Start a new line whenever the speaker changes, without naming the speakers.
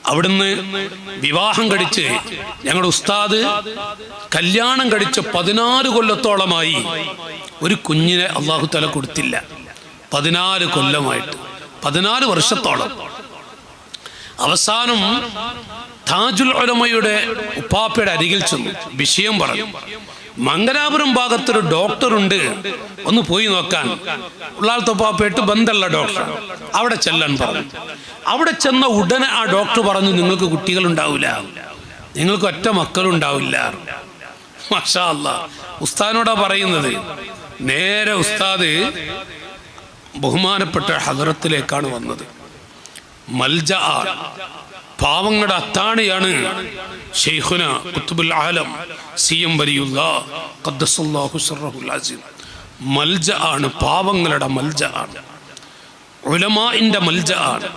അവിടുന്ന് വിവാഹം കഴിച്ച് ഞങ്ങളുടെ ഉസ്താദ് കല്യാണം കഴിച്ച് 14 കൊല്ലത്തോളമായി ഒരു കുഞ്ഞിനെ അല്ലാഹു തആല കൊടുത്തില്ല. 14 കൊല്ലമായിട്ട്, 14 വർഷത്തോളം. അവസാനം താജുൽ ഉലമയുടെ ഉപ്പാപ്പയുടെ അരികിൽ ചെന്നു വിഷയം പറഞ്ഞു. മംഗലാപുരം ഭാഗത്തൊരു ഡോക്ടറുണ്ട്, ഒന്ന് പോയി നോക്കാൻ. ഉള്ളാളത്തെ ഉപ്പാപ്പയായിട്ട് ബന്ധമുള്ള ഡോക്ടർ, അവിടെ ചെല്ലാൻ പറഞ്ഞു. അവിടെ ചെന്ന ഉടനെ ആ ഡോക്ടർ പറഞ്ഞു, നിങ്ങൾക്ക് കുട്ടികളുണ്ടാവില്ല, നിങ്ങൾക്ക് ഒറ്റ മക്കളുണ്ടാവില്ല. മാഷാ അല്ലാഹ്. ഉസ്താദിനോടാ പറയുന്നത്. നേരെ ഉസ്താദ് ബഹുമാനപ്പെട്ട ഹദറത്തിലേക്കാണ് വന്നത്. മൽജ, പാവങ്ങളുടെ അത്താണിയാണ് ശൈഖുന ഖുത്ബുൽ ആലം സിഎം വലിയുല്ലാഹ് ഖദ്ദസല്ലാഹു സിർറഹുൽ അസീം. മൽജ ആണ്, പാവങ്ങളുടെ മൽജ ആണ്, ഉലമാഇന്റെ മൽജ ആണ്.